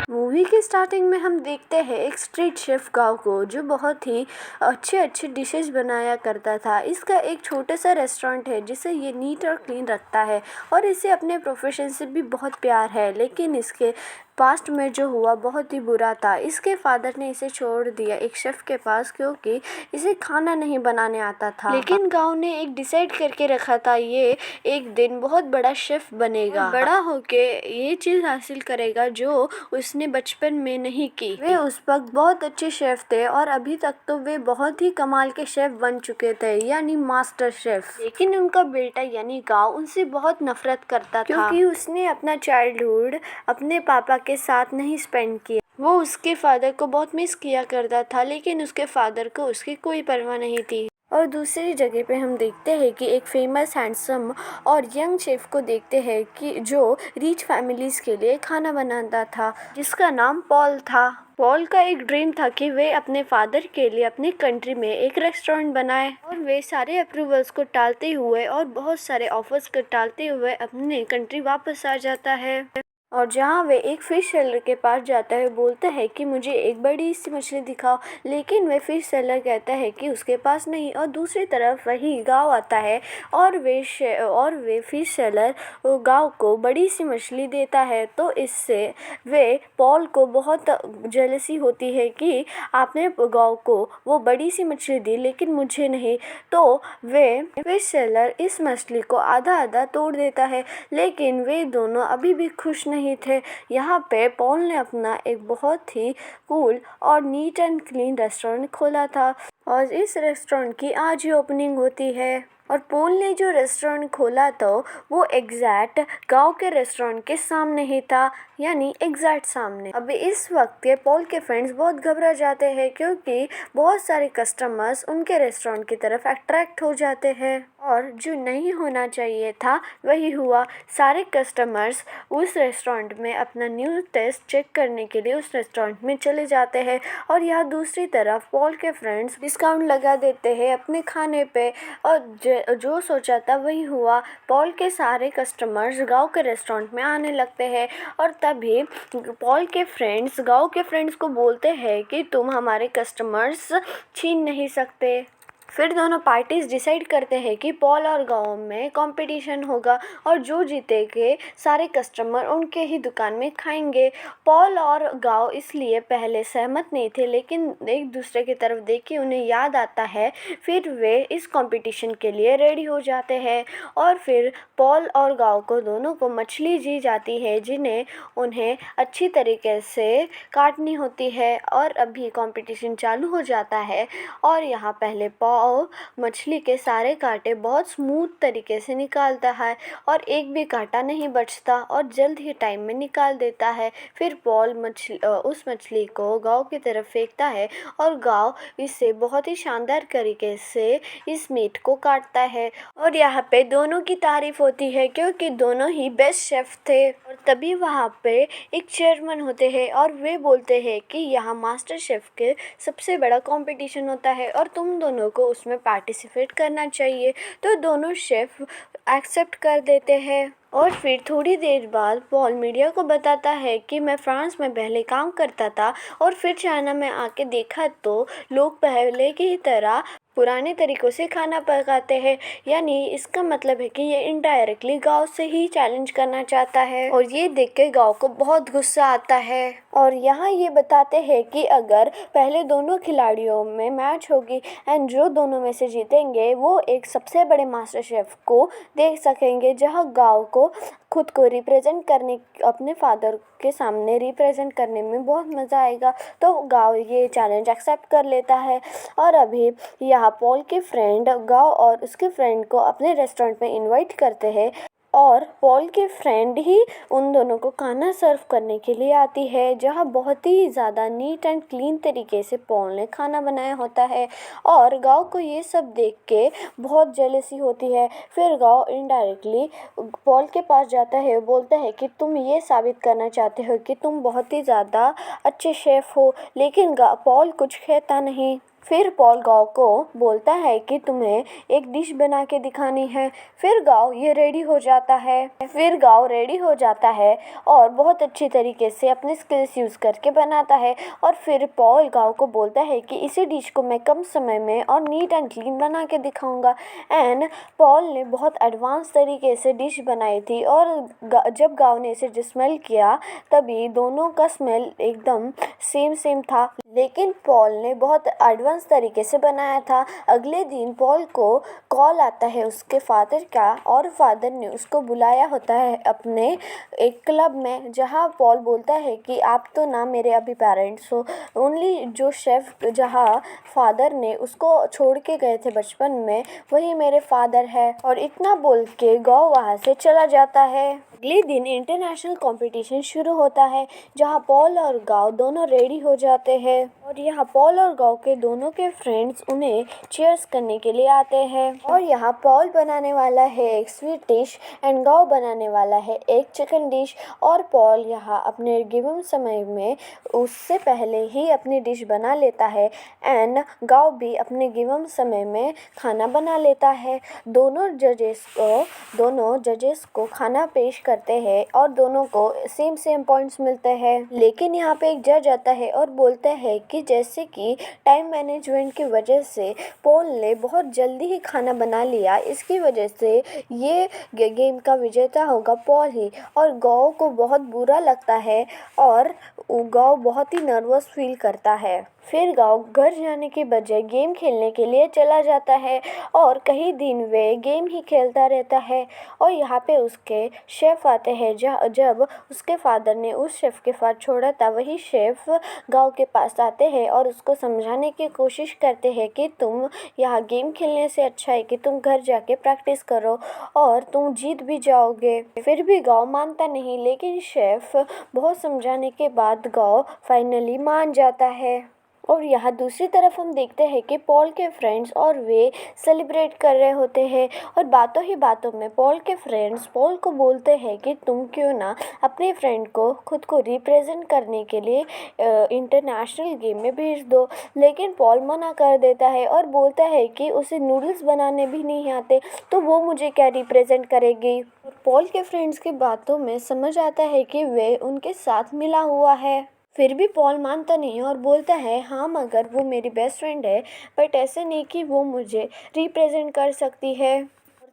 Movie के starting में हम देखते हैं एक स्ट्रीट शेफ गाव को, जो बहुत ही अच्छे अच्छे डिशेस बनाया करता था। इसका एक छोटा सा रेस्टोरेंट है जिसे ये नीट और क्लीन रखता है और इसे अपने प्रोफेशन से भी बहुत प्यार है। लेकिन इसके पास्ट में जो हुआ बहुत ही बुरा था। इसके फादर ने इसे छोड़ दिया एक शेफ के पास, क्योंकि इसे खाना नहीं बनाने आता था। लेकिन गांव ने एक डिसाइड करके रखा था, ये एक दिन बहुत बड़ा शेफ बनेगा, बड़ा होके ये चीज हासिल करेगा जो उसने बचपन में नहीं की। वे उस वक्त बहुत अच्छे शेफ थे और अभी तक तो वे बहुत ही कमाल के शेफ बन चुके थे, यानी मास्टर शेफ। लेकिन उनका बेटा यानी गांव उनसे बहुत नफरत करता था, क्योंकि उसने अपना चाइल्डहुड अपने पापा के साथ नहीं स्पेंड किया। वो उसके फादर को बहुत मिस किया करता था, लेकिन उसके फादर को उसकी कोई परवाह नहीं थी। और दूसरी जगह पे हम देखते हैं कि एक फेमस हैंडसम और यंग शेफ को देखते हैं कि जो रिच फैमिलीज के लिए खाना बनाता था, जिसका नाम पॉल था। पॉल का एक ड्रीम था कि वे अपने फादर के लिए अपनी कंट्री में एक रेस्टोरेंट बनाए, और वे सारे अप्रूवल्स को टालते हुए और बहुत सारे ऑफर्स को टालते हुए अपने कंट्री वापस आ जाता है। और जहाँ वे एक फिश सेलर के पास जाता है, बोलता है कि मुझे एक बड़ी सी मछली दिखाओ, लेकिन वे फिश सेलर कहता है कि उसके पास नहीं। और दूसरी तरफ वही गांव आता है और वे फिश सेलर गांव को बड़ी सी मछली देता है। तो इससे वे पॉल को बहुत जेलसी होती है कि आपने गांव को वो बड़ी सी मछली दी लेकिन मुझे नहीं। तो वे फिश सेलर इस मछली को आधा आधा तोड़ देता है, लेकिन वे दोनों अभी भी खुश नहीं थे। यहाँ पे पॉल ने अपना एक बहुत ही कूल और नीट एंड क्लीन रेस्टोरेंट खोला था, और इस रेस्टोरेंट की आज ही ओपनिंग होती है। और पॉल ने जो रेस्टोरेंट खोला तो वो एग्जैक्ट गांव के रेस्टोरेंट के सामने ही था, यानी एग्जैक्ट सामने। अब इस वक्त के पॉल के फ्रेंड्स बहुत घबरा जाते हैं, क्योंकि बहुत सारे कस्टमर्स उनके रेस्टोरेंट की तरफ अट्रैक्ट हो जाते हैं, और जो नहीं होना चाहिए था वही हुआ। सारे कस्टमर्स उस रेस्टोरेंट में अपना न्यू टेस्ट चेक करने के लिए उस रेस्टोरेंट में चले जाते हैं, और यहाँ दूसरी तरफ पॉल के फ्रेंड्स डिस्काउंट लगा देते हैं अपने खाने पे। और जो सोचा था वही हुआ। पॉल के सारे कस्टमर्स गांव के रेस्टोरेंट में आने लगते हैं, और तभी पॉल के फ्रेंड्स गांव के फ्रेंड्स को बोलते हैं कि तुम हमारे कस्टमर्स छीन नहीं सकते। फिर दोनों पार्टीज डिसाइड करते हैं कि पॉल और गांव में कंपटीशन होगा, और जो जीतेंगे सारे कस्टमर उनके ही दुकान में खाएंगे। पॉल और गांव इसलिए पहले सहमत नहीं थे, लेकिन एक दूसरे की तरफ देख के उन्हें याद आता है। फिर वे इस कंपटीशन के लिए रेडी हो जाते हैं, और फिर पॉल और गांव को दोनों को मछली दी जाती है, जिन्हें उन्हें अच्छी तरीके से काटनी होती है। और अभी कंपटीशन चालू हो जाता है, और यहाँ पहले पॉल मछली के सारे कांटे बहुत स्मूथ तरीके से निकालता है, और एक भी कांटा नहीं बचता, और जल्द ही टाइम में निकाल देता है। फिर पॉल उस मछली को गांव की तरफ फेंकता है, और गांव इससे बहुत ही शानदार तरीके से इस मीट को काटता है। और यहाँ पे दोनों की तारीफ होती है, क्योंकि दोनों ही बेस्ट शेफ थे। और तभी वहाँ पे एक चेयरमैन होते हैं, और वे बोलते हैं कि यहाँ मास्टर शेफ के सबसे बड़ा कंपटीशन होता है, और तुम दोनों को उसमें पार्टिसिपेट करना चाहिए। तो दोनों शेफ एक्सेप्ट कर देते हैं। और फिर थोड़ी देर बाद पॉल मीडिया को बताता है कि मैं फ्रांस में पहले काम करता था, और फिर चाइना में आके देखा तो लोग पहले की तरह पुराने तरीकों से खाना पकाते हैं। यानी इसका मतलब है कि ये इनडायरेक्टली गांव से ही चैलेंज करना चाहता है, और ये देख के गांव को बहुत गुस्सा आता है। और यहाँ ये बताते हैं कि अगर पहले दोनों खिलाड़ियों में मैच होगी, एंड जो दोनों में से जीतेंगे वो एक सबसे बड़े मास्टर शेफ को देख सकेंगे, जहाँ गांव को खुद को रिप्रेजेंट करने, अपने फादर के सामने रिप्रेजेंट करने में बहुत मज़ा आएगा। तो गांव ये चैलेंज एक्सेप्ट कर लेता है। और अभी यहाँ पॉल के फ्रेंड गांव और उसके फ्रेंड को अपने रेस्टोरेंट में इनवाइट करते हैं, और पॉल के फ्रेंड ही उन दोनों को खाना सर्व करने के लिए आती है, जहाँ बहुत ही ज़्यादा नीट एंड क्लीन तरीके से पॉल ने खाना बनाया होता है। और गांव को ये सब देख के बहुत जेलसी होती है। फिर गांव इनडायरेक्टली पॉल के पास जाता है, बोलता है कि तुम ये साबित करना चाहते हो कि तुम बहुत ही ज़्यादा अच्छे शेफ़ हो, लेकिन पॉल कुछ कहता नहीं। फिर पॉल गाव को बोलता है कि तुम्हें एक डिश बना के दिखानी है। फिर गाव ये रेडी हो जाता है। फिर गाव रेडी हो जाता है और बहुत अच्छी तरीके से अपने स्किल्स यूज़ करके बनाता है। और फिर पॉल गाव को बोलता है कि इसी डिश को मैं कम समय में और नीट एंड क्लीन बना के दिखाऊंगा। एंड पॉल ने बहुत एडवांस तरीके से डिश बनाई थी और जब गाव ने इसे स्मेल किया तभी दोनों का स्मेल एकदम सेम था। लेकिन पॉल ने बहुत एडवांस तरीके से बनाया था। अगले दिन पॉल को कॉल आता है उसके फादर का और फादर ने उसको बुलाया होता है अपने एक क्लब में, जहाँ पॉल बोलता है कि आप तो ना मेरे अभी पेरेंट्स हो, ओनली जो शेफ़ जहाँ फादर ने उसको छोड़ के गए थे बचपन में वही मेरे फादर है। और इतना बोल के गाँव वहाँ से चला जाता है। अगले दिन इंटरनेशनल कंपटीशन शुरू होता है जहाँ पॉल और गाव दोनों रेडी हो जाते हैं और यहाँ पॉल और गाव के दोनों के फ्रेंड्स उन्हें चीयर्स करने के लिए आते हैं। और यहाँ पॉल बनाने वाला है एक स्वीट डिश एंड गाव बनाने वाला है एक चिकन डिश। और पॉल यहाँ अपने गिवन समय में उससे पहले ही अपनी डिश बना लेता है एंड गाव भी अपने गिवन समय में खाना बना लेता है। दोनों जजेस को खाना पेश करते हैं और दोनों को सेम पॉइंट्स मिलते हैं। लेकिन यहाँ पे एक जज आता है और बोलता है कि जैसे कि टाइम मैनेजमेंट की वजह से पॉल ने बहुत जल्दी ही खाना बना लिया, इसकी वजह से ये गेम का विजेता होगा पॉल ही। और गाव को बहुत बुरा लगता है और गाव बहुत ही नर्वस फील करता है। फिर गाव घर जाने के बजाय गेम खेलने के लिए चला जाता है और कई दिन वे गेम ही खेलता रहता है। और यहाँ पे उसके शेफ़ आते हैं। जब उसके फादर ने उस शेफ़ के पास छोड़ा था वही शेफ़ गाव के पास आते हैं और उसको समझाने की कोशिश करते हैं कि तुम यहाँ गेम खेलने से अच्छा है कि तुम घर जाके प्रैक्टिस करो और तुम जीत भी जाओगे। फिर भी गाव मानता नहीं, लेकिन शेफ़ बहुत समझाने के बाद गाव फाइनली मान जाता है। और यहाँ दूसरी तरफ हम देखते हैं कि पॉल के फ्रेंड्स और वे सेलिब्रेट कर रहे होते हैं और बातों ही बातों में पॉल के फ्रेंड्स पॉल को बोलते हैं कि तुम क्यों ना अपने फ्रेंड को खुद को रिप्रेजेंट करने के लिए इंटरनेशनल गेम में भेज दो। लेकिन पॉल मना कर देता है और बोलता है कि उसे नूडल्स बनाने भी नहीं आते तो वो मुझे क्या रिप्रेजेंट करेगी। पॉल के फ्रेंड्स की बातों में समझ आता है कि वे उनके साथ मिला हुआ है। फिर भी पॉल मानता नहीं और बोलता है हाँ मगर वो मेरी बेस्ट फ्रेंड है, बट ऐसे नहीं कि वो मुझे रिप्रेजेंट कर सकती है।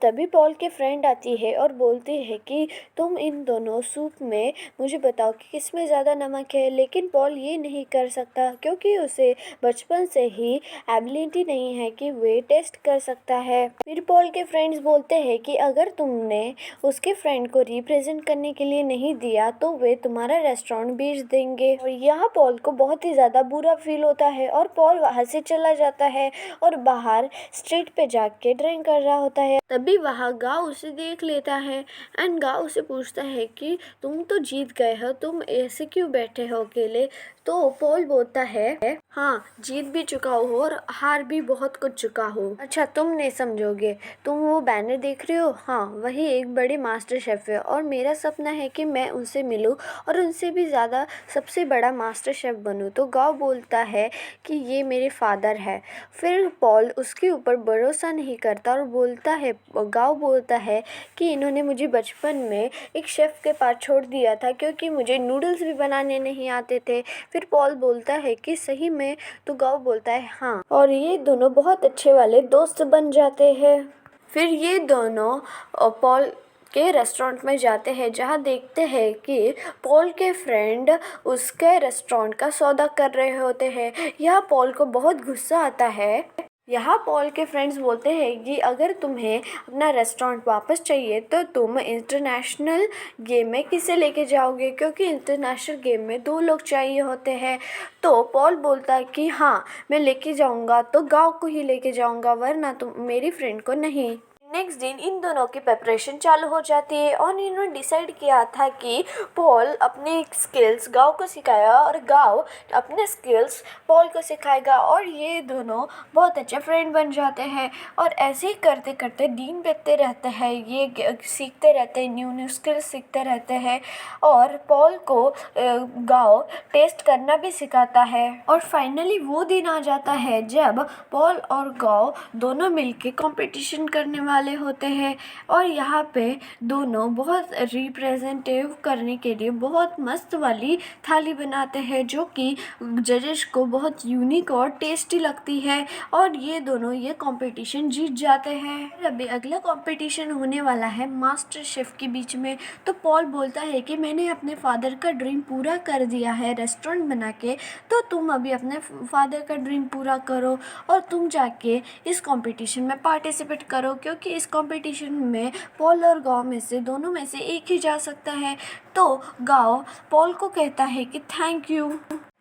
तभी पॉल की फ्रेंड आती है और बोलती है कि तुम इन दोनों सूप में मुझे बताओ कि किसमें ज़्यादा नमक है। लेकिन पॉल ये नहीं कर सकता क्योंकि उसे बचपन से ही एबिलिटी नहीं है कि वे टेस्ट कर सकता है। फिर पॉल के फ्रेंड्स बोलते हैं कि अगर तुमने उसके फ्रेंड को रिप्रेजेंट करने के लिए नहीं दिया तो वे तुम्हारा रेस्टोरेंट बेच देंगे। और यहाँ पॉल को बहुत ही ज़्यादा बुरा फील होता है और पॉल वहाँ से चला जाता है और बाहर स्ट्रीट पे जाके ड्रिंक कर रहा होता है। तभी वहाँ गाँव उसे देख लेता है एंड गाँव उसे पूछता है कि तुम तो जीत गए हो, तुम ऐसे क्यों बैठे हो अकेले। तो पॉल बोलता है हाँ जीत भी चुका हूँ और हार भी बहुत कुछ चुका हूँ। अच्छा तुम नहीं समझोगे, तुम वो बैनर देख रहे हो, हाँ वही एक बड़े मास्टर शेफ़ है और मेरा सपना है कि मैं उनसे मिलूँ और उनसे भी ज़्यादा सबसे बड़ा मास्टर शेफ़ बनूँ। तो गाँव बोलता है कि ये मेरे फादर है। फिर पॉल उसके ऊपर भरोसा नहीं करता और गाँव बोलता है कि इन्होंने मुझे बचपन में एक शेफ़ के पास छोड़ दिया था क्योंकि मुझे नूडल्स भी बनाने नहीं आते थे। फिर पॉल बोलता है कि सही में, तो गाँव बोलता है हाँ, और ये दोनों बहुत अच्छे वाले दोस्त बन जाते हैं। फिर ये दोनों पॉल के रेस्टोरेंट में जाते हैं जहाँ देखते हैं कि पॉल के फ्रेंड उसके रेस्टोरेंट का सौदा कर रहे होते हैं। यहाँ पॉल को बहुत गुस्सा आता है। यहाँ पॉल के फ्रेंड्स बोलते हैं कि अगर तुम्हें अपना रेस्टोरेंट वापस चाहिए तो तुम इंटरनेशनल गेम में किसे लेके जाओगे, क्योंकि इंटरनेशनल गेम में 2 लोग चाहिए होते हैं। तो पॉल बोलता है कि हाँ मैं लेके जाऊँगा तो गाँव को ही लेके जाऊँगा, वरना तुम मेरी फ्रेंड को नहीं। नेक्स्ट दिन इन दोनों की प्रिपरेशन चालू हो जाती है और इन्होंने डिसाइड किया था कि पॉल अपने स्किल्स गाँव को सिखाया और गाँव अपने स्किल्स पॉल को सिखाएगा और ये दोनों बहुत अच्छे फ्रेंड बन जाते हैं। और ऐसे ही करते करते दिन बीतते रहते हैं, ये सीखते रहते हैं, न्यू न्यू स्किल्स सीखते रहते हैं और पॉल को गाँव टेस्ट करना भी सिखाता है। और फाइनली वो दिन आ जाता है जब पॉल और गाँव दोनों मिलके कंपटीशन करने वाले होते हैं और यहाँ पे दोनों बहुत रिप्रेजेंटेटिव करने के लिए बहुत मस्त वाली थाली बनाते हैं जो कि जजेस को बहुत यूनिक और टेस्टी लगती है और ये दोनों ये कंपटीशन जीत जाते हैं। अभी अगला कंपटीशन होने वाला है मास्टर शेफ के बीच में। तो पॉल बोलता है कि मैंने अपने फादर का ड्रीम पूरा कर दिया है रेस्टोरेंट बना के, तो तुम अभी अपने फादर का ड्रीम पूरा करो और तुम जाके इस कंपटीशन में पार्टिसिपेट करो, क्योंकि इस कंपटीशन में पॉल और गाँव में से दोनों में से एक ही जा सकता है। तो गाँव पॉल को कहता है कि थैंक यू।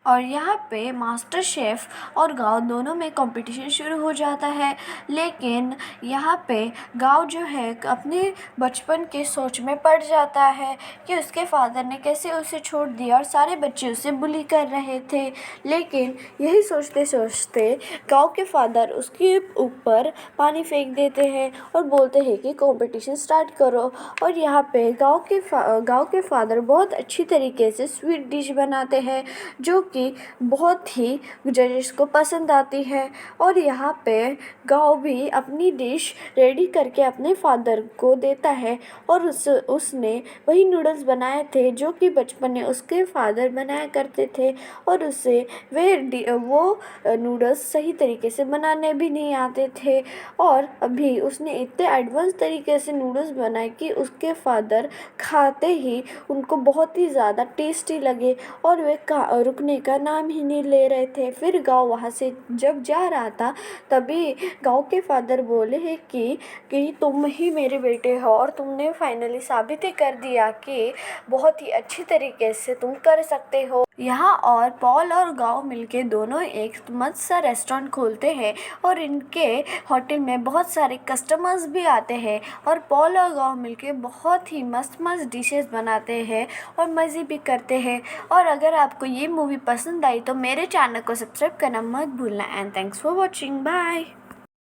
और यहाँ पे मास्टर शेफ़ और गाँव दोनों में कंपटीशन शुरू हो जाता है। लेकिन यहाँ पे गाँव जो है अपने बचपन के सोच में पड़ जाता है कि उसके फादर ने कैसे उसे छोड़ दिया और सारे बच्चे उसे बुली कर रहे थे। लेकिन यही सोचते सोचते गाँव के फादर उसके ऊपर पानी फेंक देते हैं और बोलते हैं कि कंपटीशन स्टार्ट करो। और यहाँ पे गाँव के फादर बहुत अच्छी तरीके से स्वीट डिश बनाते हैं जो कि बहुत ही जजेस को पसंद आती है। और यहाँ पे गाँव भी अपनी डिश रेडी करके अपने फादर को देता है और उसने वही नूडल्स बनाए थे जो कि बचपन में उसके फादर बनाया करते थे और उसे वो नूडल्स सही तरीके से बनाने भी नहीं आते थे। और अभी उसने इतने एडवांस तरीके से नूडल्स बनाए कि उसके फादर खाते ही उनको बहुत ही ज़्यादा टेस्टी लगे और वे रुकने का नाम ही नहीं ले रहे थे। फिर गाँव वहाँ से जब जा रहा था तभी गाँव के फादर बोले हैं कि तुम ही मेरे बेटे हो और तुमने फाइनली साबित ही कर दिया कि बहुत ही अच्छी तरीके से तुम कर सकते हो। यहाँ और पॉल और गाँव मिलके दोनों एक मस्त सा रेस्टोरेंट खोलते हैं और इनके होटल में बहुत सारे कस्टमर्स भी आते हैं और पॉल और गाँव मिलके बहुत ही मस्त मस्त डिशेस बनाते हैं और मज़े भी करते हैं। और अगर आपको ये मूवी पसंद आई तो मेरे चैनल को सब्सक्राइब करना मत भूलना। And thanks for watching, bye.